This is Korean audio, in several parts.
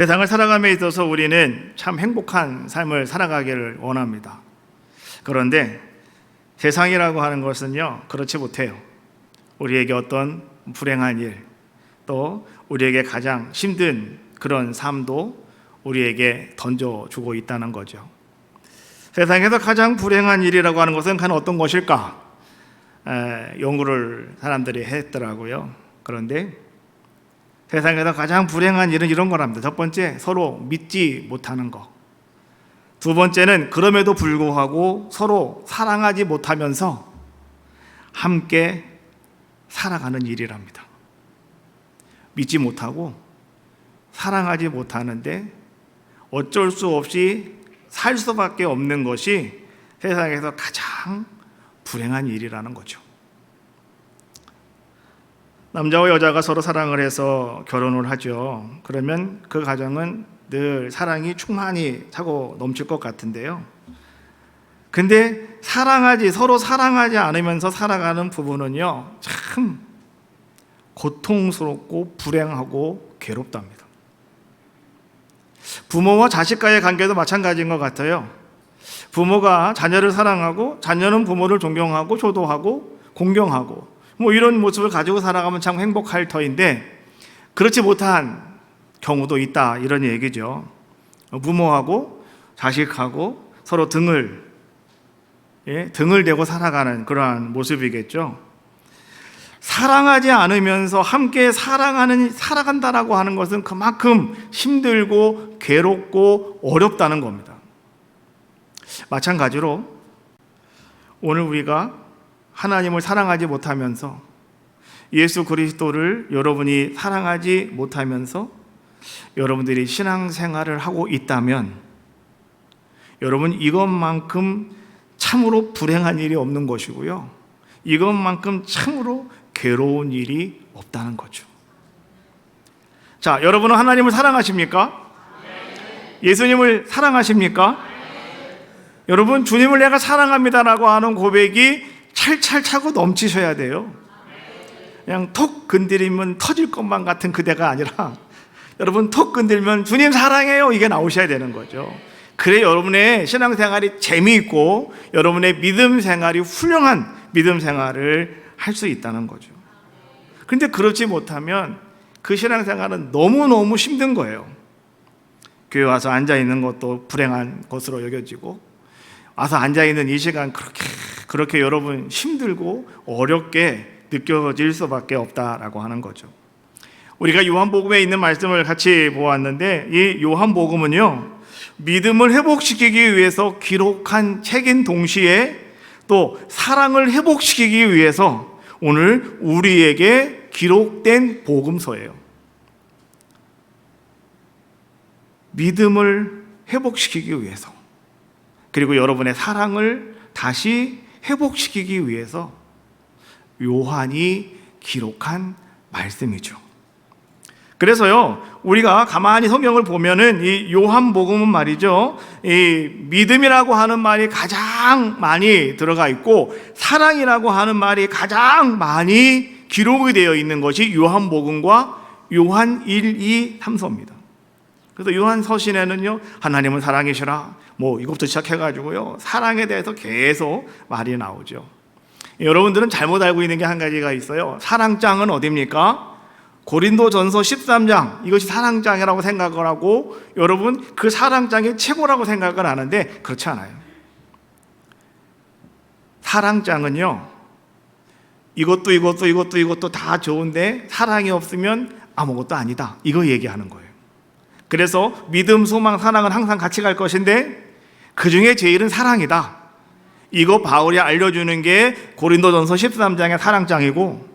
세상을 살아감에 있어서 우리는 참 행복한 삶을 살아가기를 원합니다. 그런데 세상이라고 하는 것은요, 그렇지 못해요. 우리에게 어떤 불행한 일, 또 우리에게 가장 힘든 그런 삶도 우리에게 던져주고 있다는 거죠. 세상에서 가장 불행한 일이라고 하는 것은 과연 어떤 것일까? 연구를 사람들이 했더라고요. 그런데 세상에서 가장 불행한 일은 이런 거랍니다. 첫 번째, 서로 믿지 못하는 것. 두 번째는 그럼에도 불구하고 서로 사랑하지 못하면서 함께 살아가는 일이랍니다. 믿지 못하고 사랑하지 못하는데 어쩔 수 없이 살 수밖에 없는 것이 세상에서 가장 불행한 일이라는 거죠. 남자와 여자가 서로 사랑을 해서 결혼을 하죠. 그러면 그 가정은 늘 사랑이 충만히 차고 넘칠 것 같은데요. 근데 서로 사랑하지 않으면서 살아가는 부부는요, 참 고통스럽고 불행하고 괴롭답니다. 부모와 자식과의 관계도 마찬가지인 것 같아요. 부모가 자녀를 사랑하고 자녀는 부모를 존경하고 효도하고 공경하고 이런 모습을 가지고 살아가면 참 행복할 터인데 그렇지 못한 경우도 있다, 이런 얘기죠. 부모하고 자식하고 서로 등을 대고 살아가는 그러한 모습이겠죠. 사랑하지 않으면서 함께 살아간다라고 하는 것은 그만큼 힘들고 괴롭고 어렵다는 겁니다. 마찬가지로 오늘 우리가 하나님을 사랑하지 못하면서 예수 그리스도를 여러분이 사랑하지 못하면서 여러분들이 신앙생활을 하고 있다면 여러분 이것만큼 참으로 불행한 일이 없는 것이고요, 이것만큼 참으로 괴로운 일이 없다는 거죠. 자, 여러분은 하나님을 사랑하십니까? 예수님을 사랑하십니까? 여러분, 주님을 내가 사랑합니다라고 하는 고백이 찰찰 차고 넘치셔야 돼요. 그냥 톡 건드리면 터질 것만 같은 그대가 아니라 여러분 톡 건들면 주님 사랑해요, 이게 나오셔야 되는 거죠. 그래 여러분의 신앙생활이 재미있고 여러분의 믿음 생활이 훌륭한 믿음 생활을 할 수 있다는 거죠. 그런데 그렇지 못하면 그 신앙생활은 너무너무 힘든 거예요. 교회 와서 앉아있는 것도 불행한 것으로 여겨지고 와서 앉아있는 이 시간 그렇게 여러분 힘들고 어렵게 느껴질 수밖에 없다라고 하는 거죠. 우리가 요한복음에 있는 말씀을 같이 보았는데 이 요한복음은요, 믿음을 회복시키기 위해서 기록한 책인 동시에 또 사랑을 회복시키기 위해서 오늘 우리에게 기록된 복음서예요. 믿음을 회복시키기 위해서, 그리고 여러분의 사랑을 다시 회복시키기 위해서 요한이 기록한 말씀이죠. 그래서요, 우리가 가만히 성경을 보면은 이 요한복음은 말이죠, 이 믿음이라고 하는 말이 가장 많이 들어가 있고 사랑이라고 하는 말이 가장 많이 기록이 되어 있는 것이 요한복음과 요한 1, 2, 3서입니다. 그래서 요한 서신에는요, 하나님은 사랑이시라 이것부터 시작해가지고요, 사랑에 대해서 계속 말이 나오죠. 여러분들은 잘못 알고 있는 게 한 가지가 있어요. 사랑장은 어디입니까? 고린도전서 13장, 이것이 사랑장이라고 생각을 하고 여러분 그 사랑장이 최고라고 생각을 하는데 그렇지 않아요. 사랑장은요, 이것도 다 좋은데 사랑이 없으면 아무것도 아니다, 이거 얘기하는 거예요. 그래서 믿음, 소망, 사랑은 항상 같이 갈 것인데 그 중에 제일은 사랑이다, 이거 바울이 알려주는 게 고린도전서 13장의 사랑장이고,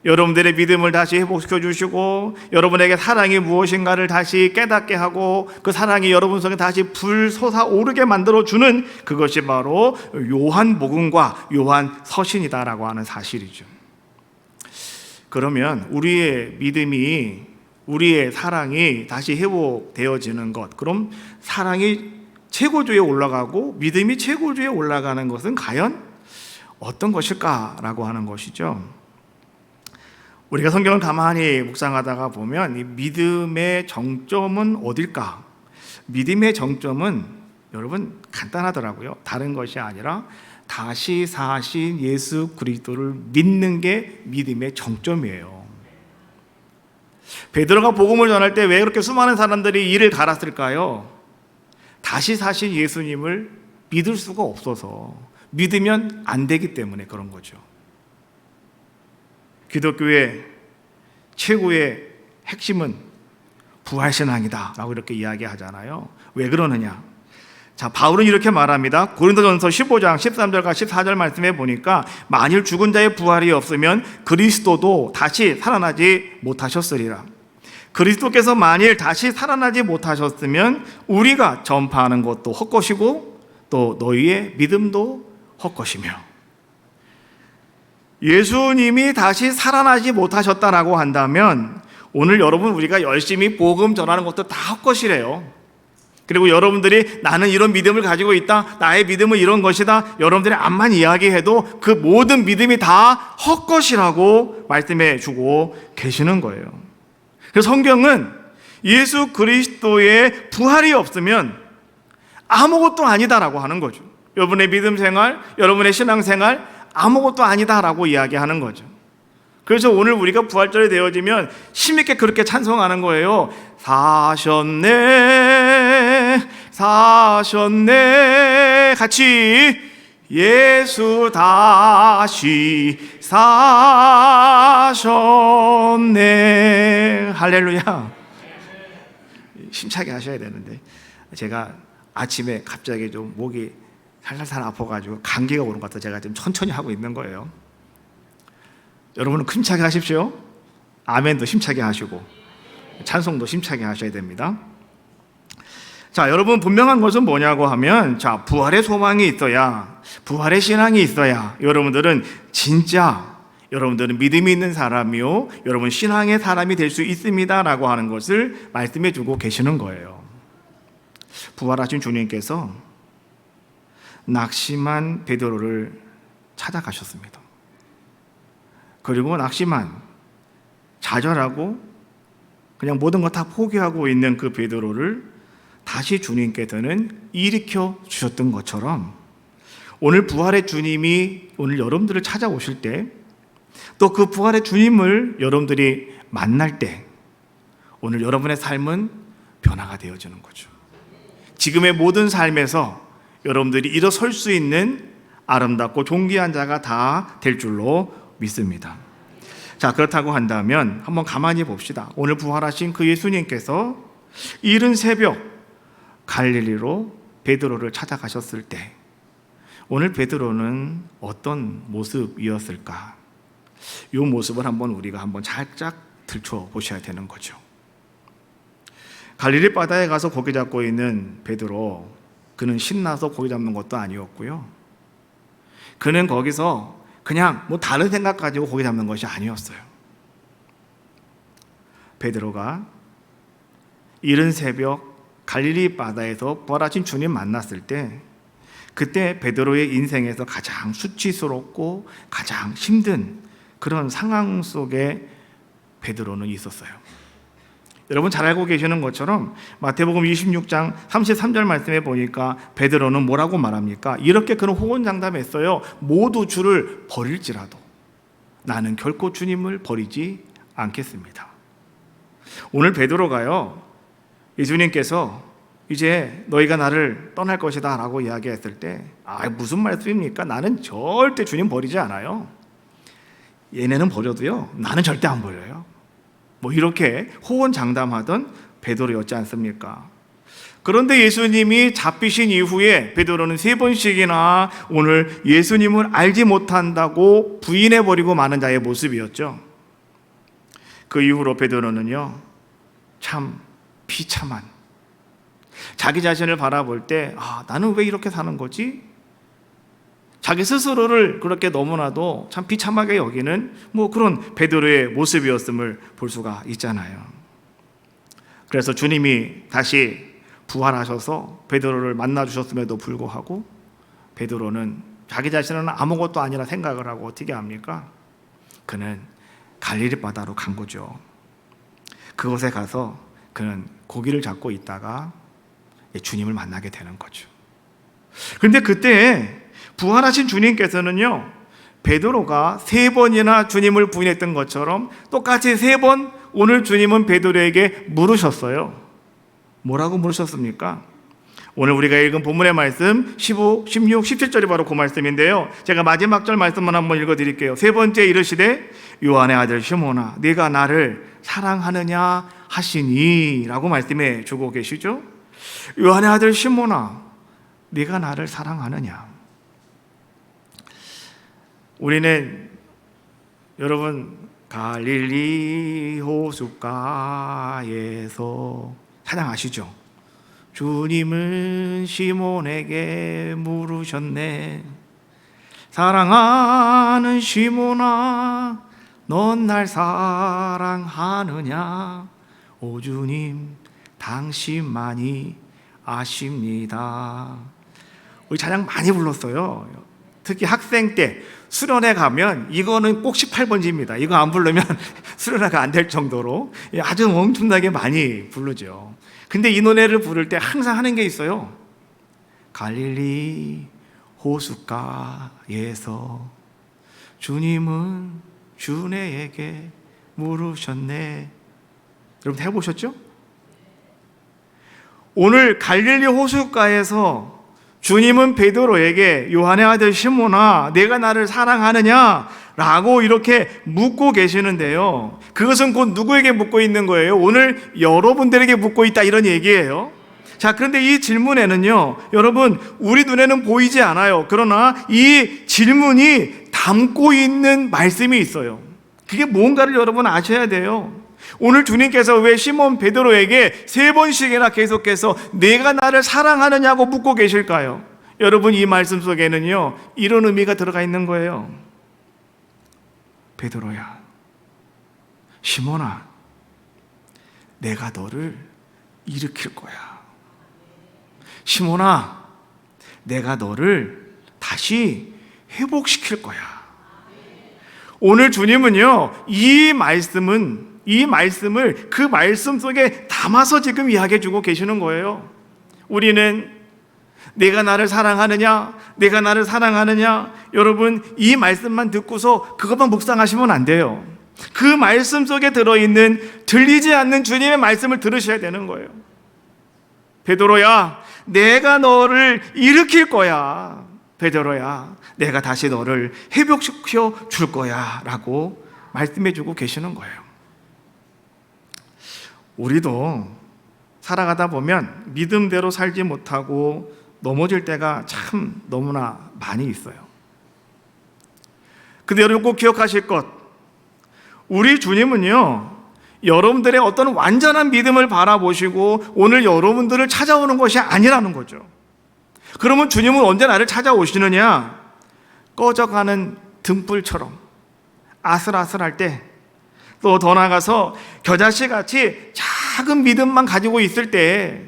여러분들의 믿음을 다시 회복시켜 주시고 여러분에게 사랑이 무엇인가를 다시 깨닫게 하고 그 사랑이 여러분 속에 다시 불 솟아오르게 만들어주는 그것이 바로 요한복음과 요한 서신이다라고 하는 사실이죠. 그러면 우리의 믿음이, 우리의 사랑이 다시 회복되어지는 것, 그럼 사랑이 최고조에 올라가고 믿음이 최고조에 올라가는 것은 과연 어떤 것일까라고 하는 것이죠. 우리가 성경을 가만히 묵상하다가 보면 이 믿음의 정점은 어딜까? 믿음의 정점은 여러분 간단하더라고요. 다른 것이 아니라 다시 사신 예수 그리스도를 믿는 게 믿음의 정점이에요. 베드로가 복음을 전할 때 왜 그렇게 수많은 사람들이 이를 갈았을까요? 다시 사신 예수님을 믿을 수가 없어서, 믿으면 안 되기 때문에 그런 거죠. 기독교의 최고의 핵심은 부활신앙이다 라고 이렇게 이야기하잖아요. 왜 그러느냐? 자, 바울은 이렇게 말합니다. 고린도전서 15장 13절과 14절 말씀에 보니까 만일 죽은 자의 부활이 없으면 그리스도도 다시 살아나지 못하셨으리라. 그리스도께서 만일 다시 살아나지 못하셨으면 우리가 전파하는 것도 헛것이고 또 너희의 믿음도 헛것이며, 예수님이 다시 살아나지 못하셨다라고 한다면 오늘 여러분 우리가 열심히 복음 전하는 것도 다 헛것이래요. 그리고 여러분들이 나는 이런 믿음을 가지고 있다, 나의 믿음은 이런 것이다, 여러분들이 암만 이야기해도 그 모든 믿음이 다 헛것이라고 말씀해 주고 계시는 거예요. 그래서 성경은 예수 그리스도의 부활이 없으면 아무것도 아니다라고 하는 거죠. 여러분의 믿음 생활, 여러분의 신앙 생활 아무것도 아니다라고 이야기하는 거죠. 그래서 오늘 우리가 부활절이 되어지면 힘있게 그렇게 찬송하는 거예요. 사셨네, 사셨네. 같이 예수 다시 사셨네. 할렐루야. 힘차게 하셔야 되는데 제가 아침에 갑자기 좀 목이 살살 아파가지고 감기가 오는 것 같아서 제가 좀 천천히 하고 있는 거예요. 여러분은 힘차게 하십시오. 아멘도 힘차게 하시고 찬송도 힘차게 하셔야 됩니다. 자, 여러분 분명한 것은 뭐냐고 하면, 자, 부활의 소망이 있어야, 부활의 신앙이 있어야 여러분들은 진짜 여러분들은 믿음이 있는 사람이요, 여러분 신앙의 사람이 될 수 있습니다 라고 하는 것을 말씀해 주고 계시는 거예요. 부활하신 주님께서 낙심한 베드로를 찾아가셨습니다. 그리고 낙심한, 좌절하고 그냥 모든 것 다 포기하고 있는 그 베드로를 다시 주님께서는 일으켜 주셨던 것처럼 오늘 부활의 주님이 오늘 여러분들을 찾아오실 때, 또 그 부활의 주님을 여러분들이 만날 때 오늘 여러분의 삶은 변화가 되어지는 거죠. 지금의 모든 삶에서 여러분들이 일어설 수 있는 아름답고 존귀한 자가 다 될 줄로 믿습니다. 자, 그렇다고 한다면 한번 가만히 봅시다. 오늘 부활하신 그 예수님께서 이른 새벽 갈릴리로 베드로를 찾아가셨을 때 오늘 베드로는 어떤 모습이었을까? 이 모습을 우리가 한번 살짝 들춰 보셔야 되는 거죠. 갈릴리 바다에 가서 고기 잡고 있는 베드로, 그는 신나서 고기 잡는 것도 아니었고요, 그는 거기서 그냥 다른 생각 가지고 고기 잡는 것이 아니었어요. 베드로가 이른 새벽 갈릴리 바다에서 부활하신 주님 만났을 때, 그때 베드로의 인생에서 가장 수치스럽고 가장 힘든 그런 상황 속에 베드로는 있었어요. 여러분 잘 알고 계시는 것처럼 마태복음 26장 33절 말씀에 보니까 베드로는 뭐라고 말합니까? 이렇게 그는 호언장담했어요. 모두 주를 버릴지라도 나는 결코 주님을 버리지 않겠습니다. 오늘 베드로가요, 예수님께서 이제 너희가 나를 떠날 것이다 라고 이야기했을 때, 무슨 말씀입니까? 나는 절대 주님 버리지 않아요. 얘네는 버려도요, 나는 절대 안 버려요. 이렇게 호언장담하던 베드로였지 않습니까? 그런데 예수님이 잡히신 이후에 베드로는 3번씩이나 오늘 예수님을 알지 못한다고 부인해버리고 마는 자의 모습이었죠. 그 이후로 베드로는요, 참 비참한, 자기 자신을 바라볼 때 나는 왜 이렇게 사는 거지? 자기 스스로를 그렇게 너무나도 참 비참하게 여기는 그런 베드로의 모습이었음을 볼 수가 있잖아요. 그래서 주님이 다시 부활하셔서 베드로를 만나주셨음에도 불구하고 베드로는 자기 자신은 아무것도 아니라 생각을 하고 어떻게 합니까? 그는 갈릴리 바다로 간 거죠. 그곳에 가서 그는 고기를 잡고 있다가 주님을 만나게 되는 거죠. 그런데 그때 부활하신 주님께서는요, 베드로가 3번이나 주님을 부인했던 것처럼 똑같이 3번 오늘 주님은 베드로에게 물으셨어요. 뭐라고 물으셨습니까? 오늘 우리가 읽은 본문의 말씀 15, 16, 17절이 바로 그 말씀인데요, 제가 마지막 절 말씀만 한번 읽어드릴게요. 3번째 이르시되 요한의 아들 시몬아 네가 나를 사랑하느냐 하시니 라고 말씀해 주고 계시죠. 요한의 아들 시몬아 네가 나를 사랑하느냐. 우리는 여러분 갈릴리 호숫가에서 찬양하시죠. 주님은 시몬에게 물으셨네. 사랑하는 시몬아 넌 날 사랑하느냐. 오 주님 당신만이 아십니다. 우리 찬양 많이 불렀어요. 특히 학생 때 수련회 가면 이거는 꼭 18번지입니다. 이거 안 부르면 수련회가 안 될 정도로 아주 엄청나게 많이 부르죠. 근데 이 노래를 부를 때 항상 하는 게 있어요. 갈릴리 호숫가에서 주님은 주네에게 물으셨네. 여러분 해보셨죠? 오늘 갈릴리 호숫가에서 주님은 베드로에게 요한의 아들 시몬아 내가 나를 사랑하느냐 라고 이렇게 묻고 계시는데요, 그것은 곧 누구에게 묻고 있는 거예요? 오늘 여러분들에게 묻고 있다 이런 얘기예요. 자, 그런데 이 질문에는요, 여러분 우리 눈에는 보이지 않아요. 그러나 이 질문이 담고 있는 말씀이 있어요. 그게 뭔가를 여러분 아셔야 돼요. 오늘 주님께서 왜 시몬 베드로에게 3번씩이나 계속해서 내가 나를 사랑하느냐고 묻고 계실까요? 여러분 이 말씀 속에는요 이런 의미가 들어가 있는 거예요. 베드로야, 시몬아, 내가 너를 일으킬 거야. 시몬아, 내가 너를 다시 회복시킬 거야. 오늘 주님은요 이 말씀을 그 말씀 속에 담아서 지금 이야기해 주고 계시는 거예요. 우리는 내가 나를 사랑하느냐, 내가 나를 사랑하느냐, 여러분 이 말씀만 듣고서 그것만 묵상하시면 안 돼요. 그 말씀 속에 들어있는 들리지 않는 주님의 말씀을 들으셔야 되는 거예요. 베드로야, 내가 너를 일으킬 거야. 베드로야, 내가 다시 너를 회복시켜 줄 거야 라고 말씀해 주고 계시는 거예요. 우리도 살아가다 보면 믿음대로 살지 못하고 넘어질 때가 참 너무나 많이 있어요. 근데 여러분 꼭 기억하실 것, 우리 주님은요 여러분들의 어떤 완전한 믿음을 바라보시고 오늘 여러분들을 찾아오는 것이 아니라는 거죠. 그러면 주님은 언제 나를 찾아오시느냐? 꺼져가는 등불처럼 아슬아슬할 때, 또 더 나아가서 겨자씨같이 작은 믿음만 가지고 있을 때,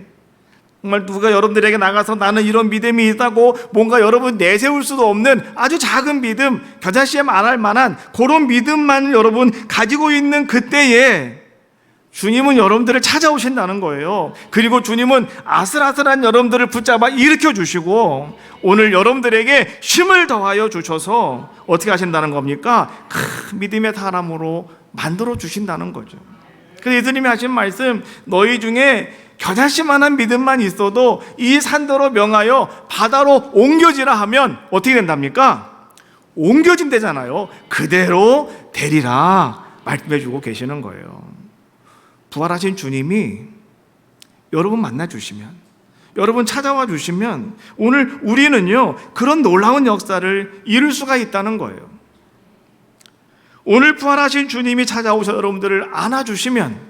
정말 누가 여러분들에게 나가서 나는 이런 믿음이 있다고 뭔가 여러분 내세울 수도 없는 아주 작은 믿음, 겨자씨에 말할 만한 그런 믿음만 여러분 가지고 있는 그때에 주님은 여러분들을 찾아오신다는 거예요. 그리고 주님은 아슬아슬한 여러분들을 붙잡아 일으켜 주시고 오늘 여러분들에게 힘을 더하여 주셔서 어떻게 하신다는 겁니까? 큰 믿음의 사람으로 만들어 주신다는 거죠. 그래서 예수님이 하신 말씀, 너희 중에 겨자씨만한 믿음만 있어도 이 산더러 명하여 바다로 옮겨지라 하면 어떻게 된답니까? 옮겨진대잖아요. 그대로 되리라 말씀해 주고 계시는 거예요. 부활하신 주님이 여러분 만나 주시면, 여러분 찾아와 주시면 오늘 우리는요 그런 놀라운 역사를 이룰 수가 있다는 거예요. 오늘 부활하신 주님이 찾아오셔서 여러분들을 안아주시면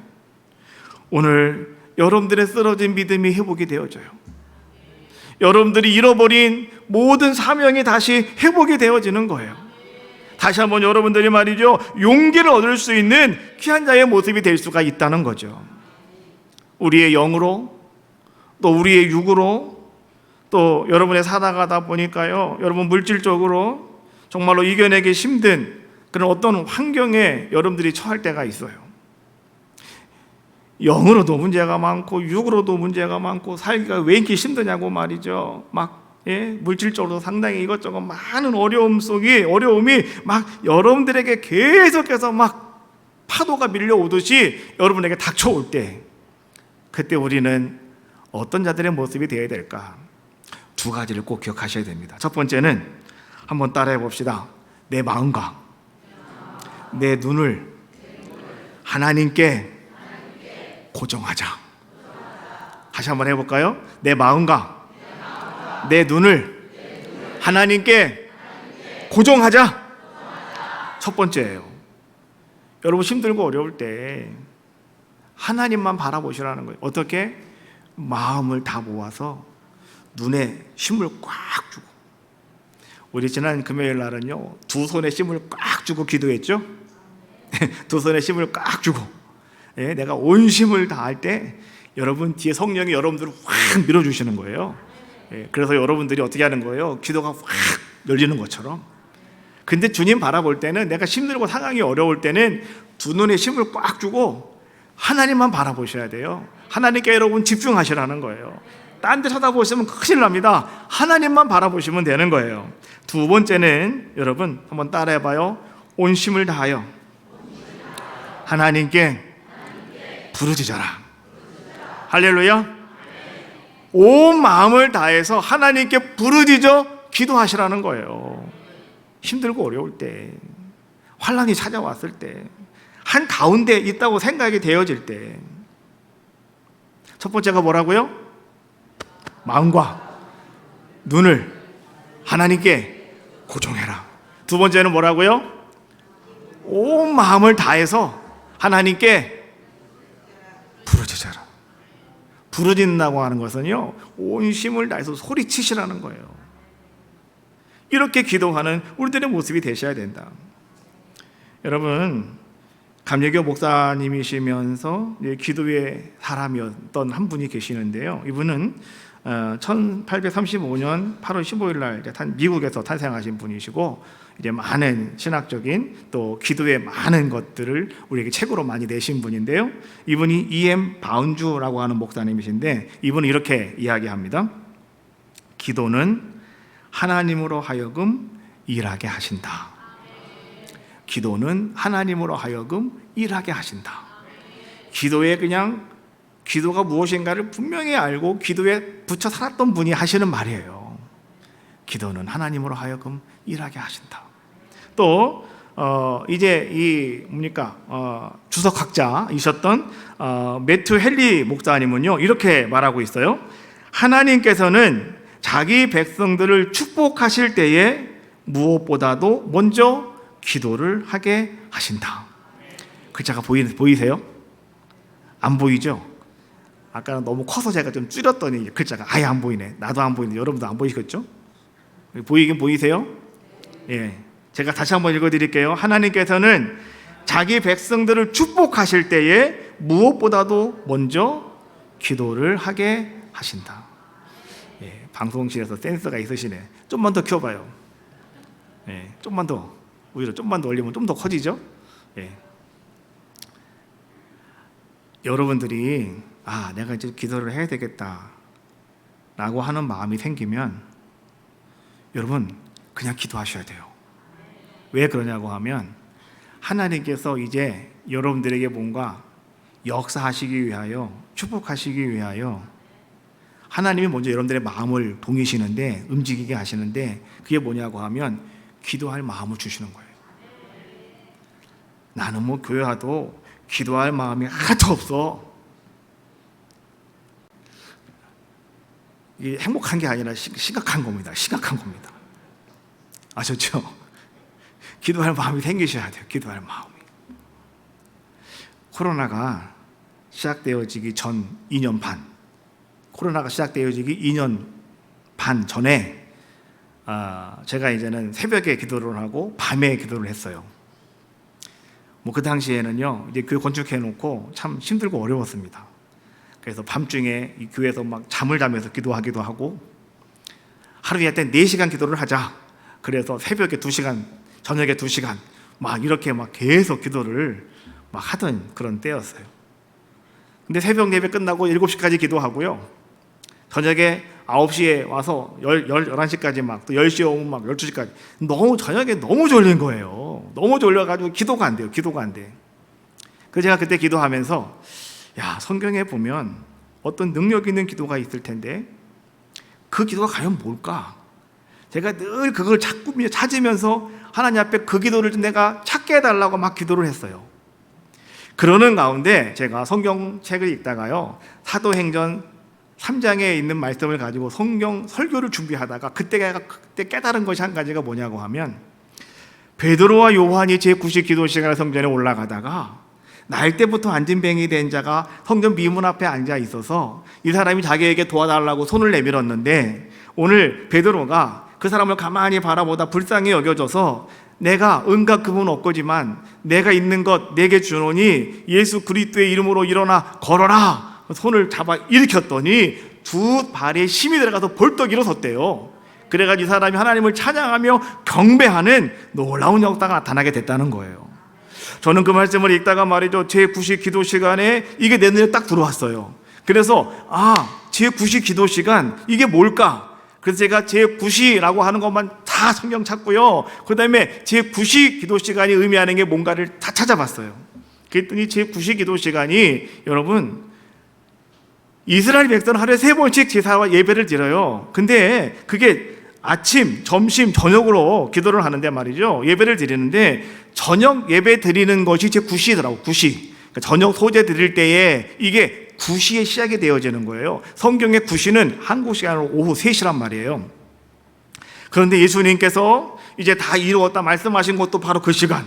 오늘 여러분들의 쓰러진 믿음이 회복이 되어져요. 여러분들이 잃어버린 모든 사명이 다시 회복이 되어지는 거예요. 다시 한번 여러분들이 말이죠, 용기를 얻을 수 있는 귀한 자의 모습이 될 수가 있다는 거죠. 우리의 영으로, 또 우리의 육으로, 또 여러분의 살아가다 보니까요, 여러분 물질적으로 정말로 이겨내기 힘든 그런 어떤 환경에 여러분들이 처할 때가 있어요. 영으로도 문제가 많고 육으로도 문제가 많고 살기가 왜 이렇게 힘드냐고 말이죠. 물질적으로 상당히 이것저것 많은 어려움이 막 여러분들에게 계속해서 막 파도가 밀려오듯이 여러분에게 닥쳐올 때, 그때 우리는 어떤 자들의 모습이 되어야 될까? 두 가지를 꼭 기억하셔야 됩니다. 첫 번째는 한번 따라해 봅시다. 내 마음과 내 눈을 하나님께 고정하자. 다시 한번 해볼까요? 내 마음과 내 눈을 하나님께 고정하자. 첫 번째예요. 여러분 힘들고 어려울 때 하나님만 바라보시라는 거예요. 어떻게? 마음을 다 모아서 눈에 힘을 꽉 주고. 우리 지난 금요일 날은요, 두 손에 힘을 꽉 주고 기도했죠. 두 손에 힘을 꽉 주고, 내가 온 힘을 다할 때 여러분 뒤에 성령이 여러분들을 확 밀어주시는 거예요. 그래서 여러분들이 어떻게 하는 거예요? 기도가 확 열리는 것처럼. 근데 주님 바라볼 때는, 내가 힘들고 상황이 어려울 때는 두 눈에 힘을 꽉 주고 하나님만 바라보셔야 돼요. 하나님께 여러분 집중하시라는 거예요. 딴 데 쳐다보시면 큰일 납니다. 하나님만 바라보시면 되는 거예요. 두 번째는 여러분 한번 따라해봐요. 온 힘을 다하여 하나님께 부르짖어라. 할렐루야. 온 마음을 다해서 하나님께 부르짖어 기도하시라는 거예요. 힘들고 어려울 때, 환난이 찾아왔을 때, 한 가운데 있다고 생각이 되어질 때, 첫 번째가 뭐라고요? 마음과 눈을 하나님께 고정해라. 두 번째는 뭐라고요? 온 마음을 다해서 하나님께 부르짖어라. 부르짖는다고 하는 것은요, 온 힘을 다해서 소리치시라는 거예요. 이렇게 기도하는 우리들의 모습이 되셔야 된다. 여러분, 감리교 목사님이시면서 기도의 사람이었던 한 분이 계시는데요. 이분은 1835년 8월 15일 날 미국에서 탄생하신 분이시고, 이제 많은 신학적인 또 기도의 많은 것들을 우리에게 책으로 많이 내신 분인데요. 이분이 E.M. 바운주라고 하는 목사님이신데, 이분은 이렇게 이야기합니다. 기도는 하나님으로 하여금 일하게 하신다. 기도는 하나님으로 하여금 일하게 하신다. 기도가 무엇인가를 분명히 알고 기도에 붙여 살았던 분이 하시는 말이에요. 기도는 하나님으로 하여금 일하게 하신다. 또 이제 주석학자이셨던 매튜 헨리 목사님은요, 이렇게 말하고 있어요. 하나님께서는 자기 백성들을 축복하실 때에 무엇보다도 먼저 기도를 하게 하신다. 글자가 보이세요? 안 보이죠? 아까는 너무 커서 제가 좀 줄였더니 글자가 아예 안 보이네. 나도 안 보이는데 여러분도 안 보이시겠죠? 보이긴 보이세요? 예, 제가 다시 한번 읽어드릴게요. 하나님께서는 자기 백성들을 축복하실 때에 무엇보다도 먼저 기도를 하게 하신다. 예, 방송실에서 센스가 있으시네. 좀만 더 키워봐요. 예, 좀만 더 올리면 좀 더 커지죠? 예. 여러분들이 내가 이제 기도를 해야 되겠다 라고 하는 마음이 생기면 여러분 그냥 기도하셔야 돼요. 왜 그러냐고 하면, 하나님께서 이제 여러분들에게 뭔가 역사하시기 위하여, 축복하시기 위하여 하나님이 먼저 여러분들의 마음을 동이시는데, 움직이게 하시는데, 그게 뭐냐고 하면 기도할 마음을 주시는 거예요. 나는 교회 와도 기도할 마음이 하나도 없어. 이게 행복한 게 아니라 심각한 겁니다. 아셨죠? 기도할 마음이 생기셔야 돼요. 기도할 마음이. 코로나가 시작되어지기 전 2년 반, 코로나가 시작되어지기 2년 반 전에 제가 이제는 새벽에 기도를 하고 밤에 기도를 했어요. 그 당시에는요, 이제 교회 건축해놓고 참 힘들고 어려웠습니다. 그래서 밤중에 이 교회에서 막 잠을 자면서 기도하기도 하고, 하루에 한 4시간 기도를 하자. 그래서 새벽에 2시간, 저녁에 2시간, 막 이렇게 막 계속 기도를 막 하던 그런 때였어요. 근데 새벽 예배 끝나고 7시까지 기도하고요. 저녁에 9시에 와서 11시까지 막 또 10시에 오면 막 12시까지 저녁에 너무 졸린 거예요. 너무 졸려가지고 기도가 안 돼요. 기도가 안 돼. 그래서 제가 그때 기도하면서 성경에 보면 어떤 능력 있는 기도가 있을 텐데 그 기도가 과연 뭘까? 제가 늘 그걸 자꾸 찾으면서 하나님 앞에 그 기도를 내가 찾게 해달라고 막 기도를 했어요. 그러는 가운데 제가 성경책을 읽다가요, 사도행전 3장에 있는 말씀을 가지고 성경 설교를 준비하다가 그때 깨달은 것이 한 가지가 뭐냐고 하면, 베드로와 요한이 제9시 기도 시간에 성전에 올라가다가 날때부터 안진뱅이 된 자가 성전 미문 앞에 앉아 있어서 이 사람이 자기에게 도와달라고 손을 내밀었는데, 오늘 베드로가 그 사람을 가만히 바라보다 불쌍히 여겨져서 내가 은과 금은 없거지만 내가 있는 것 내게 주노니 예수 그리스도의 이름으로 일어나 걸어라, 손을 잡아 일으켰더니 두 발에 힘이 들어가서 벌떡 일어섰대요. 그래가지고 이 사람이 하나님을 찬양하며 경배하는 놀라운 역사가 나타나게 됐다는 거예요. 저는 그 말씀을 읽다가 말이죠, 제9시 기도 시간에 이게 내 눈에 딱 들어왔어요. 그래서 제9시 기도 시간 이게 뭘까? 그래서 제가 제9시라고 하는 것만 다 성경 찾고요, 그 다음에 제9시 기도 시간이 의미하는 게 뭔가를 다 찾아봤어요. 그랬더니 제9시 기도 시간이, 여러분, 이스라엘 백성은 하루에 3번씩 제사와 예배를 드려요. 근데 그게 아침, 점심, 저녁으로 기도를 하는데 말이죠, 예배를 드리는데 저녁 예배 드리는 것이 제9시더라고. 9시. 그러니까 저녁 소재 드릴 때에 이게 9시에 시작이 되어지는 거예요. 성경의 9시는 한국 시간으로 오후 3시란 말이에요. 그런데 예수님께서 이제 다 이루었다 말씀하신 것도 바로 그 시간.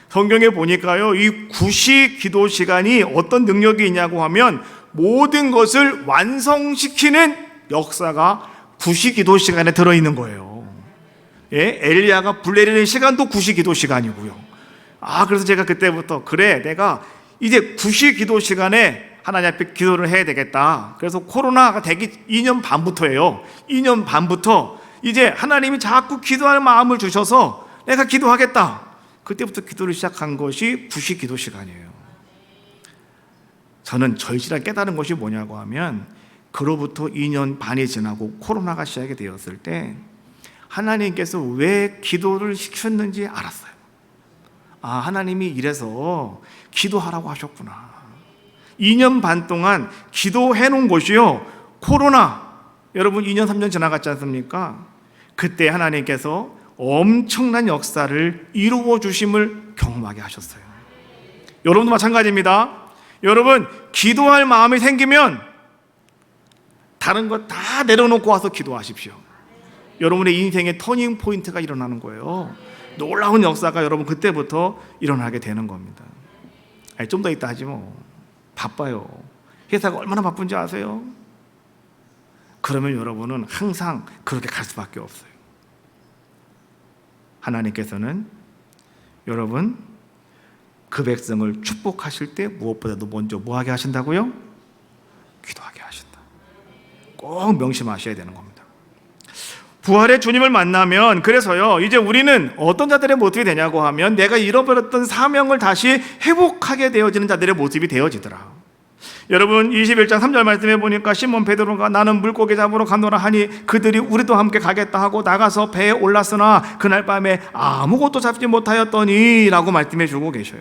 성경에 보니까요, 이 9시 기도 시간이 어떤 능력이 있냐고 하면 모든 것을 완성시키는 역사가 9시 기도 시간에 들어있는 거예요. 엘리야가 불 내리는 시간도 9시 기도 시간이고요. 그래서 제가 그때부터 내가 이제 9시 기도 시간에 하나님 앞에 기도를 해야 되겠다. 그래서 코로나가 되기 2년 반부터예요. 2년 반부터 이제 하나님이 자꾸 기도할 마음을 주셔서 내가 기도하겠다. 그때부터 기도를 시작한 것이 9시 기도 시간이에요. 저는 절실하게 깨달은 것이 뭐냐고 하면, 그로부터 2년 반이 지나고 코로나가 시작이 되었을 때 하나님께서 왜 기도를 시켰는지 알았어요. 하나님이 이래서 기도하라고 하셨구나. 2년 반 동안 기도해 놓은 것이요, 코로나, 여러분 2년 3년 지나갔지 않습니까? 그때 하나님께서 엄청난 역사를 이루어 주심을 경험하게 하셨어요. 여러분도 마찬가지입니다. 여러분, 기도할 마음이 생기면 다른 것 다 내려놓고 와서 기도하십시오. 여러분의 인생의 터닝 포인트가 일어나는 거예요. 놀라운 역사가 여러분 그때부터 일어나게 되는 겁니다. 좀 더 있다 하지 뭐. 바빠요. 회사가 얼마나 바쁜지 아세요? 그러면 여러분은 항상 그렇게 갈 수밖에 없어요. 하나님께서는 여러분 그 백성을 축복하실 때 무엇보다도 먼저 뭐하게 하신다고요? 기도하게 하신다. 꼭 명심하셔야 되는 겁니다. 부활의 주님을 만나면, 그래서요, 이제 우리는 어떤 자들의 모습이 되냐고 하면 내가 잃어버렸던 사명을 다시 회복하게 되어지는 자들의 모습이 되어지더라. 여러분 21장 3절 말씀해 보니까 시몬 베드로가 나는 물고기 잡으러 가노라 하니 그들이 우리도 함께 가겠다 하고 나가서 배에 올랐으나 그날 밤에 아무것도 잡지 못하였더니 라고 말씀해 주고 계셔요.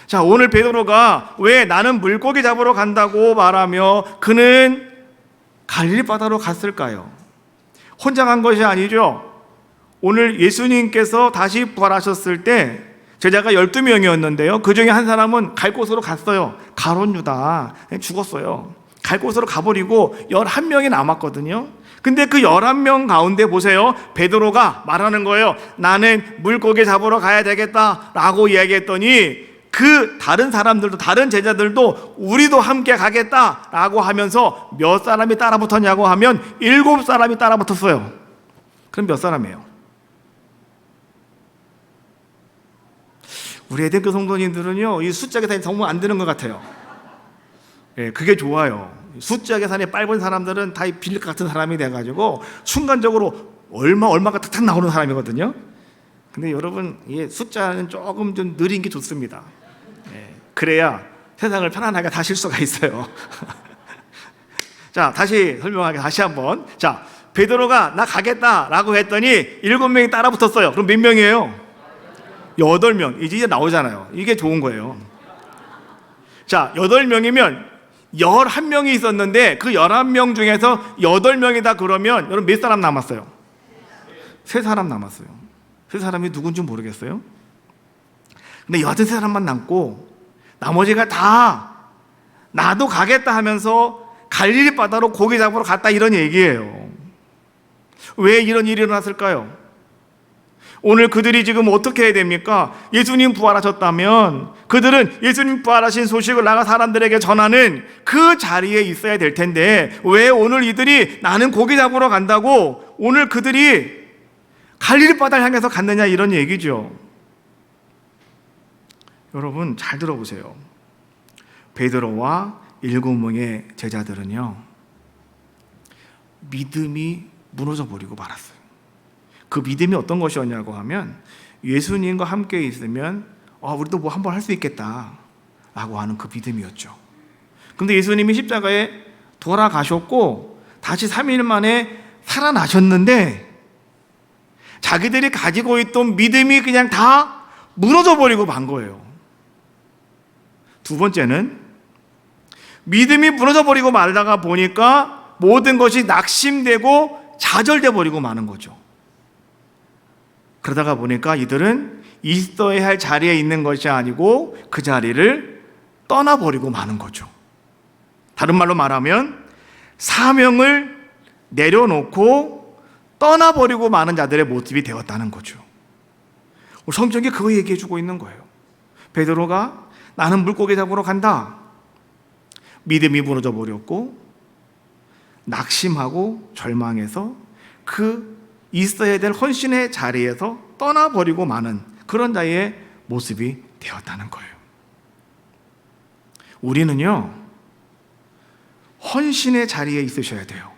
자, 오늘 베드로가 왜 나는 물고기 잡으러 간다고 말하며 그는 갈릴리 바다로 갔을까요? 혼자 간 것이 아니죠. 오늘 예수님께서 다시 부활하셨을 때 제자가 12명이었는데요. 그 중에 한 사람은 갈 곳으로 갔어요. 가룟 유다 죽었어요. 갈 곳으로 가버리고 11명이 남았거든요. 근데 그 11명 가운데 보세요. 베드로가 말하는 거예요. 나는 물고기 잡으러 가야 되겠다라고 이야기했더니 그 다른 사람들도, 다른 제자들도 우리도 함께 가겠다라고 하면서 몇 사람이 따라 붙었냐고 하면 7사람이 따라 붙었어요. 그럼 몇 사람이에요? 우리 애대교 성도님들은요, 이 숫자 계산이 정말 안 되는 것 같아요. 그게 좋아요. 숫자 계산이 빨은 사람들은 다 빌립 같은 사람이 돼가지고 순간적으로 얼마가 탁탁 나오는 사람이거든요. 근데 여러분, 숫자는 조금 좀 느린 게 좋습니다. 그래야 세상을 편안하게 다실 수가 있어요. 자, 다시 설명하게 다시 한번. 자, 베드로가 나 가겠다라고 했더니 7명이 따라 붙었어요. 그럼 몇 명이에요? 8명. 이제 나오잖아요. 이게 좋은 거예요. 자, 8명이면 11명이 있었는데 그 11명 중에서 8명이다 그러면 여러분 몇 사람 남았어요? 3사람 남았어요. 3사람이 누군지 모르겠어요. 근데 83사람만 남고 나머지가 다 나도 가겠다 하면서 갈릴리 바다로 고기 잡으러 갔다, 이런 얘기예요. 왜 이런 일이 일어났을까요? 오늘 그들이 지금 어떻게 해야 됩니까? 예수님 부활하셨다면 그들은 예수님 부활하신 소식을 나가 사람들에게 전하는 그 자리에 있어야 될 텐데 왜 오늘 이들이 나는 고기 잡으러 간다고 오늘 그들이 갈릴리 바다를 향해서 갔느냐, 이런 얘기죠. 여러분 잘 들어보세요. 베드로와 7명의 제자들은요, 믿음이 무너져 버리고 말았어요. 그 믿음이 어떤 것이었냐고 하면 예수님과 함께 있으면 우리도 뭐 한번 할 수 있겠다 라고 하는 그 믿음이었죠. 그런데 예수님이 십자가에 돌아가셨고 다시 3일 만에 살아나셨는데 자기들이 가지고 있던 믿음이 그냥 다 무너져 버리고 만 거예요. 두 번째는 믿음이 무너져 버리고 말다가 보니까 모든 것이 낙심되고 좌절돼 버리고 마는 거죠. 그러다가 보니까 이들은 있어야 할 자리에 있는 것이 아니고 그 자리를 떠나버리고 마는 거죠. 다른 말로 말하면 사명을 내려놓고 떠나버리고 마는 자들의 모습이 되었다는 거죠. 성경이 그거 얘기해 주고 있는 거예요. 베드로가 나는 물고기 잡으러 간다. 믿음이 무너져 버렸고 낙심하고 절망해서 그 있어야 될 헌신의 자리에서 떠나버리고 마는 그런 자의 모습이 되었다는 거예요. 우리는요, 헌신의 자리에 있으셔야 돼요.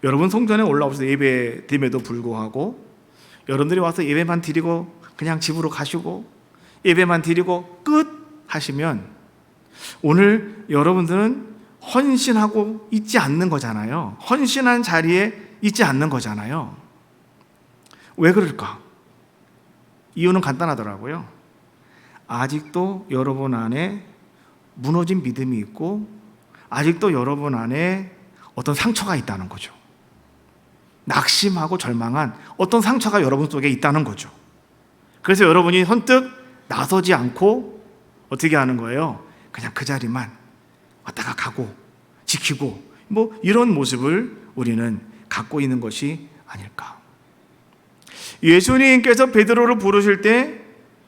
여러분 성전에 올라오셔서 예배 드림에도 불구하고 여러분들이 와서 예배만 드리고 그냥 집으로 가시고 예배만 드리고 끝 하시면 오늘 여러분들은 헌신하고 있지 않는 거잖아요. 헌신한 자리에 있지 않는 거잖아요. 왜 그럴까? 이유는 간단하더라고요. 아직도 여러분 안에 무너진 믿음이 있고 아직도 여러분 안에 어떤 상처가 있다는 거죠. 낙심하고 절망한 어떤 상처가 여러분 속에 있다는 거죠. 그래서 여러분이 선뜻 나서지 않고 어떻게 하는 거예요? 그냥 그 자리만 왔다가 가고 지키고 뭐 이런 모습을 우리는 갖고 있는 것이 아닐까. 예수님께서 베드로를 부르실 때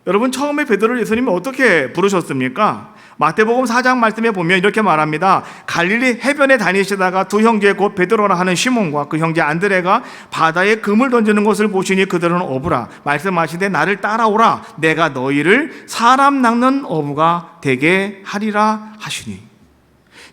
여러분 처음에 베드로를 예수님이 어떻게 부르셨습니까? 마태복음 4장 말씀에 보면 이렇게 말합니다. 갈릴리 해변에 다니시다가 두 형제 곧 베드로라 하는 시몬과 그 형제 안드레가 바다에 금을 던지는 것을 보시니 그들은 어부라. 말씀하시되 나를 따라오라. 내가 너희를 사람 낚는 어부가 되게 하리라 하시니.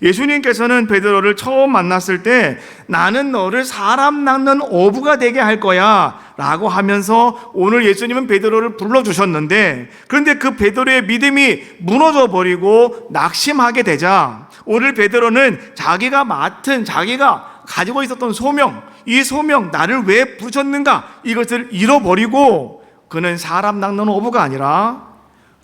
예수님께서는 베드로를 처음 만났을 때 나는 너를 사람 낚는 어부가 되게 할 거야 라고 하면서 오늘 예수님은 베드로를 불러주셨는데 그런데 그 베드로의 믿음이 무너져 버리고 낙심하게 되자 오늘 베드로는 자기가 가지고 있었던 소명, 이 소명 나를 왜 부르셨는가 이것을 잃어버리고 그는 사람 낚는 어부가 아니라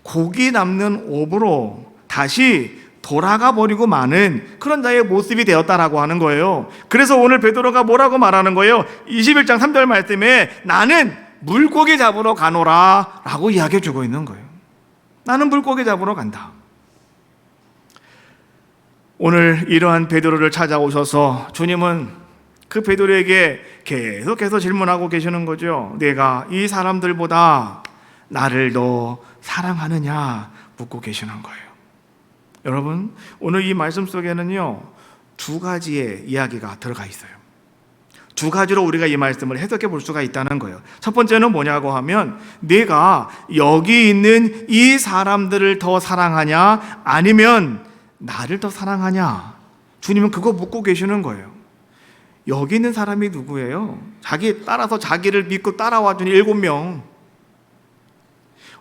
고기 낚는 어부로 다시 돌아가 버리고 마는 그런 자의 모습이 되었다라고 하는 거예요. 그래서 오늘 베드로가 뭐라고 말하는 거예요? 21장 3절 말씀에 나는 물고기 잡으러 가노라 라고 이야기해 주고 있는 거예요. 나는 물고기 잡으러 간다. 오늘 이러한 베드로를 찾아오셔서 주님은 그 베드로에게 계속해서 질문하고 계시는 거죠. 내가 이 사람들보다 나를 더 사랑하느냐 묻고 계시는 거예요. 여러분 오늘 이 말씀 속에는요 2가지의 이야기가 들어가 있어요. 2가지로 우리가 이 말씀을 해석해 볼 수가 있다는 거예요. 첫 번째는 뭐냐고 하면 내가 여기 있는 이 사람들을 더 사랑하냐 아니면 나를 더 사랑하냐 주님은 그거 묻고 계시는 거예요. 여기 있는 사람이 누구예요? 자기 따라서 자기를 믿고 따라와 준 7명.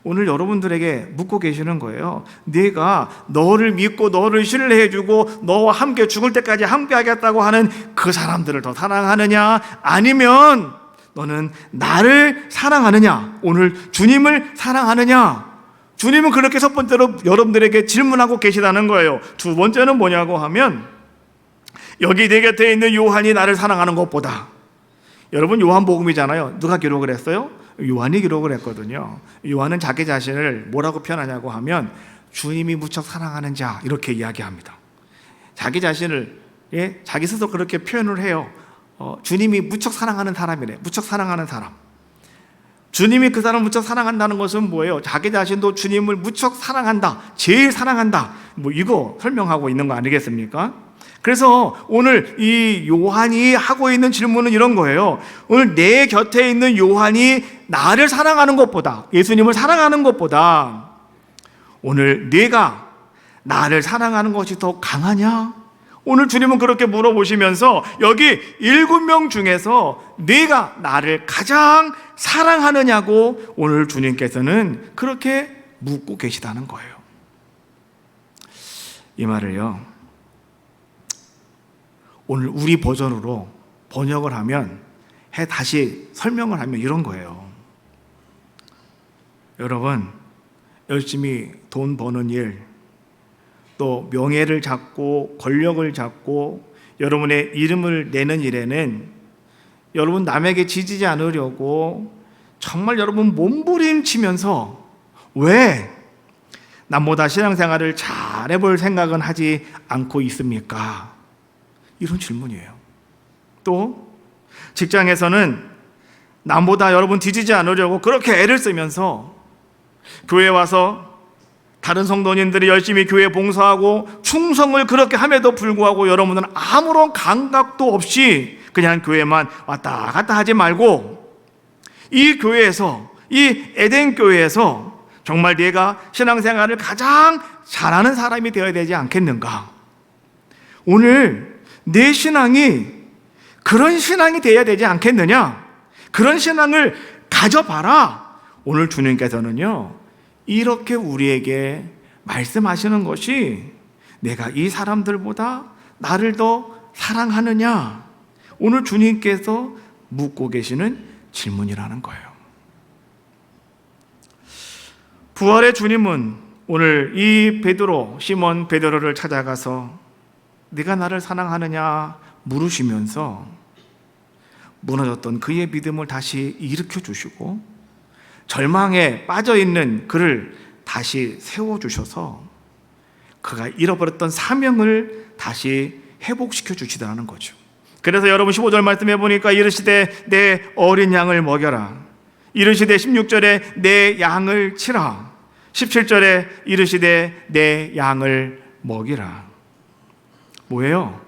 오늘 여러분들에게 묻고 계시는 거예요. 네가 너를 믿고 너를 신뢰해주고 너와 함께 죽을 때까지 함께 하겠다고 하는 그 사람들을 더 사랑하느냐, 아니면 너는 나를 사랑하느냐, 오늘 주님을 사랑하느냐. 주님은 그렇게 첫 번째로 여러분들에게 질문하고 계시다는 거예요. 두 번째는 뭐냐고 하면, 여기 내 곁에 있는 요한이 나를 사랑하는 것보다, 여러분 요한복음이잖아요. 누가 기록을 했어요? 요한이 기록을 했거든요. 요한은 자기 자신을 뭐라고 표현하냐고 하면 주님이 무척 사랑하는 자, 이렇게 이야기합니다. 자기 자신을 자기 스스로 그렇게 표현을 해요. 주님이 무척 사랑하는 사람이래. 무척 사랑하는 사람. 주님이 그 사람을 무척 사랑한다는 것은 뭐예요? 자기 자신도 주님을 무척 사랑한다, 제일 사랑한다, 이거 설명하고 있는 거 아니겠습니까? 그래서 오늘 이 요한이 하고 있는 질문은 이런 거예요. 오늘 내 곁에 있는 요한이 나를 사랑하는 것보다, 예수님을 사랑하는 것보다 오늘 네가 나를 사랑하는 것이 더 강하냐? 오늘 주님은 그렇게 물어보시면서 여기 7명 중에서 네가 나를 가장 사랑하느냐고 오늘 주님께서는 그렇게 묻고 계시다는 거예요. 이 말을요, 오늘 우리 버전으로 번역을 하면, 다시 설명을 하면 이런 거예요. 여러분, 열심히 돈 버는 일, 또 명예를 잡고 권력을 잡고 여러분의 이름을 내는 일에는 여러분 남에게 지지지 않으려고 정말 여러분 몸부림치면서 왜 남보다 신앙생활을 잘해볼 생각은 하지 않고 있습니까? 이런 질문이에요. 또 직장에서는 남보다 여러분 뒤지지 않으려고 그렇게 애를 쓰면서 교회에 와서 다른 성도님들이 열심히 교회 봉사하고 충성을 그렇게 함에도 불구하고 여러분은 아무런 감각도 없이 그냥 교회만 왔다 갔다 하지 말고, 이 교회에서, 이 에덴 교회에서 정말 네가 신앙생활을 가장 잘하는 사람이 되어야 되지 않겠는가? 오늘 내 신앙이 그런 신앙이 되어야 되지 않겠느냐? 그런 신앙을 가져봐라. 오늘 주님께서는요, 이렇게 우리에게 말씀하시는 것이, 내가 이 사람들보다 나를 더 사랑하느냐? 오늘 주님께서 묻고 계시는 질문이라는 거예요. 부활의 주님은 오늘 이 시몬 베드로를 찾아가서 네가 나를 사랑하느냐 물으시면서 무너졌던 그의 믿음을 다시 일으켜 주시고, 절망에 빠져 있는 그를 다시 세워 주셔서 그가 잃어버렸던 사명을 다시 회복시켜 주시더라는 거죠. 그래서 여러분 15절 말씀해 보니까 이르시되 내 어린 양을 먹여라, 이르시되 16절에 내 양을 치라, 17절에 이르시되 내 양을 먹이라. 뭐예요?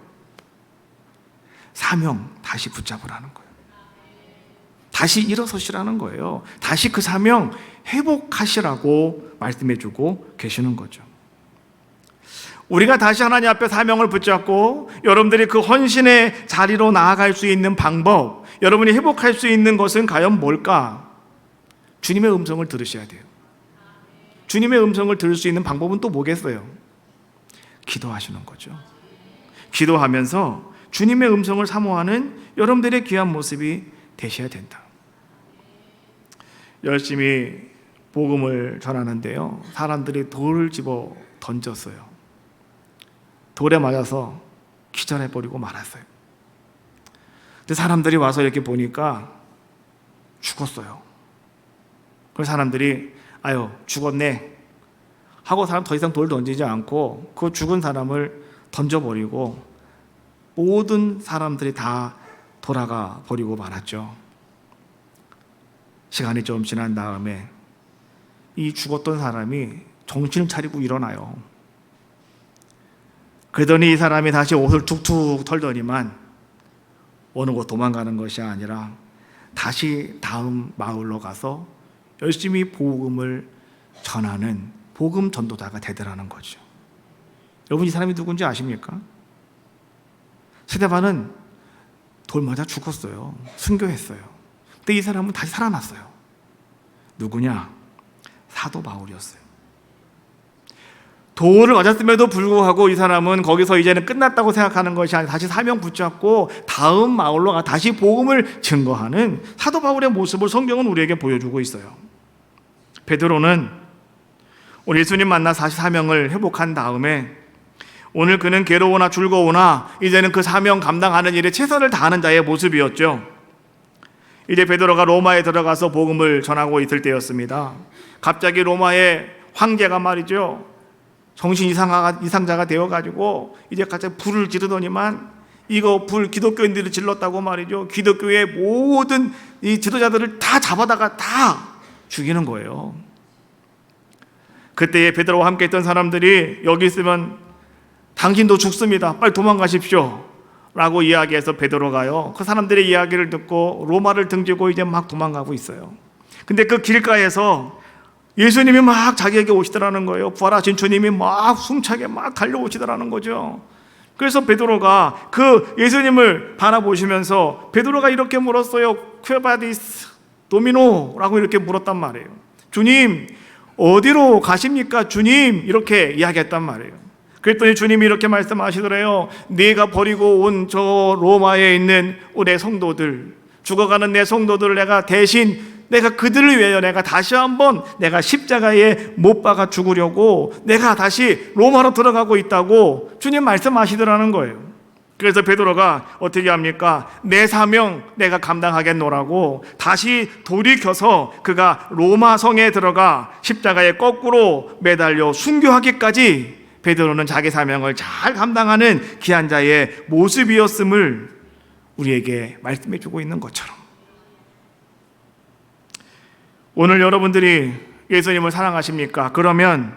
사명 다시 붙잡으라는 거예요. 다시 일어서시라는 거예요. 다시 그 사명 회복하시라고 말씀해주고 계시는 거죠. 우리가 다시 하나님 앞에 사명을 붙잡고 여러분들이 그 헌신의 자리로 나아갈 수 있는 방법, 여러분이 회복할 수 있는 것은 과연 뭘까? 주님의 음성을 들으셔야 돼요. 주님의 음성을 들을 수 있는 방법은 또 뭐겠어요? 기도하시는 거죠. 기도하면서 주님의 음성을 사모하는 여러분들의 귀한 모습이 되셔야 된다. 열심히 복음을 전하는데요, 사람들이 돌을 집어 던졌어요. 돌에 맞아서 기절해버리고 말았어요. 근데 사람들이 와서 이렇게 보니까 죽었어요. 그래서 사람들이 아유 죽었네 하고 사람 더 이상 돌 던지지 않고 그 죽은 사람을 던져버리고 모든 사람들이 다 돌아가 버리고 말았죠. 시간이 좀 지난 다음에 이 죽었던 사람이 정신을 차리고 일어나요. 그러더니 이 사람이 다시 옷을 툭툭 털더니만 어느 곳 도망가는 것이 아니라 다시 다음 마을로 가서 열심히 복음을 전하는 복음 전도자가 되더라는 거죠. 여러분, 이 사람이 누군지 아십니까? 스데반은 돌 맞아 죽었어요. 순교했어요. 근데 이 사람은 다시 살아났어요. 누구냐? 사도 바울이었어요. 돌을 맞았음에도 불구하고 이 사람은 거기서 이제는 끝났다고 생각하는 것이 아니라 다시 사명 붙잡고 다음 마을로 가 다시 복음을 증거하는 사도 바울의 모습을 성경은 우리에게 보여주고 있어요. 베드로는 오늘 예수님 만나 다시 사명을 회복한 다음에 오늘 그는 괴로우나 즐거우나 이제는 그 사명 감당하는 일에 최선을 다하는 자의 모습이었죠. 이제 베드로가 로마에 들어가서 복음을 전하고 있을 때였습니다. 갑자기 로마의 황제가 말이죠, 정신 이상자가 되어가지고 이제 갑자기 불을 지르더니만 이거 불 기독교인들이 질렀다고 말이죠. 기독교의 모든 이 지도자들을 다 잡아다가 다 죽이는 거예요. 그때에 베드로와 함께 있던 사람들이 여기 있으면 당신도 죽습니다. 빨리 도망가십시오. 라고 이야기해서 베드로가요, 그 사람들의 이야기를 듣고 로마를 등지고 이제 막 도망가고 있어요. 근데 그 길가에서 예수님이 막 자기에게 오시더라는 거예요. 부활하신 주님이 막 숨차게 막 달려오시더라는 거죠. 그래서 베드로가 그 예수님을 바라보시면서 베드로가 이렇게 물었어요. 퀘바디스 도미노라고 이렇게 물었단 말이에요. 주님, 어디로 가십니까? 주님, 이렇게 이야기했단 말이에요. 그랬더니 주님이 이렇게 말씀하시더래요. 네가 버리고 온 저 로마에 있는 내 성도들, 죽어가는 내 성도들을 내가 그들을 위하여 내가 다시 한번 내가 십자가에 못 박아 죽으려고 내가 다시 로마로 들어가고 있다고 주님 말씀하시더라는 거예요. 그래서 베드로가 어떻게 합니까? 내 사명 내가 감당하겠노라고 다시 돌이켜서 그가 로마 성에 들어가 십자가에 거꾸로 매달려 순교하기까지 베드로는 자기 사명을 잘 감당하는 귀한 자의 모습이었음을 우리에게 말씀해 주고 있는 것처럼, 오늘 여러분들이 예수님을 사랑하십니까? 그러면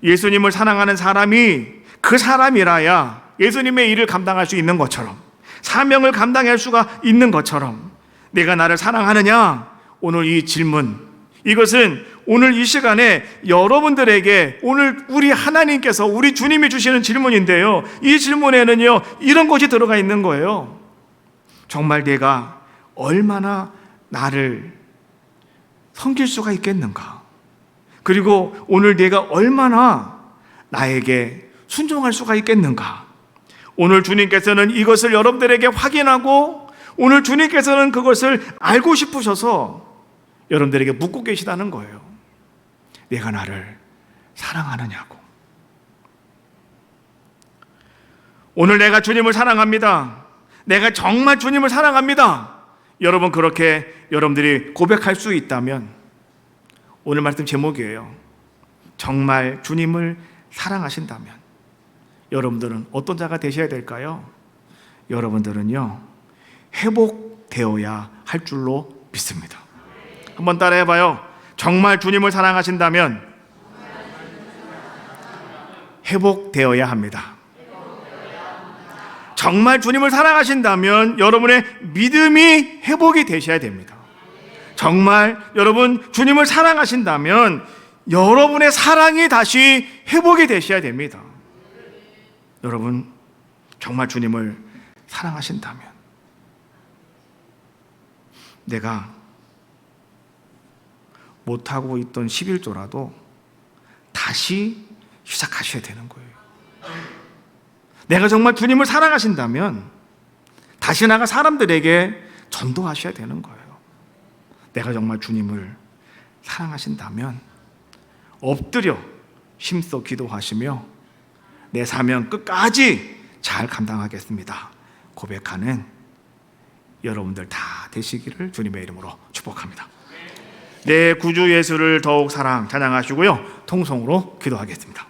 예수님을 사랑하는 사람이 그 사람이라야 예수님의 일을 감당할 수 있는 것처럼, 사명을 감당할 수가 있는 것처럼, 내가 나를 사랑하느냐? 오늘 이 질문, 이것은 오늘 이 시간에 여러분들에게 오늘 우리 하나님께서 우리 주님이 주시는 질문인데요, 이 질문에는요 이런 것이 들어가 있는 거예요. 정말 내가 얼마나 나를 섬길 수가 있겠는가? 그리고 오늘 내가 얼마나 나에게 순종할 수가 있겠는가? 오늘 주님께서는 이것을 여러분들에게 확인하고 오늘 주님께서는 그것을 알고 싶으셔서 여러분들에게 묻고 계시다는 거예요. 내가 나를 사랑하느냐고. 오늘 내가 주님을 사랑합니다. 내가 정말 주님을 사랑합니다. 여러분, 그렇게 여러분들이 고백할 수 있다면 오늘 말씀 제목이에요. 정말 주님을 사랑하신다면 여러분들은 어떤 자가 되셔야 될까요? 여러분들은요 회복되어야 할 줄로 믿습니다. 한번 따라해봐요. 정말 주님을 사랑하신다면 회복되어야 합니다. 정말 주님을 사랑하신다면 여러분의 믿음이 회복이 되셔야 됩니다. 정말 여러분 주님을 사랑하신다면 여러분의 사랑이 다시 회복이 되셔야 됩니다. 여러분 정말 주님을 사랑하신다면 내가 못하고 있던 11조라도 다시 시작하셔야 되는 거예요. 내가 정말 주님을 사랑하신다면 다시 나가 사람들에게 전도하셔야 되는 거예요. 내가 정말 주님을 사랑하신다면 엎드려 힘써 기도하시며 내 사명 끝까지 잘 감당하겠습니다 고백하는 여러분들 다 되시기를 주님의 이름으로 축복합니다. 내 구주 예수를 더욱 찬양하시고요 통성으로 기도하겠습니다.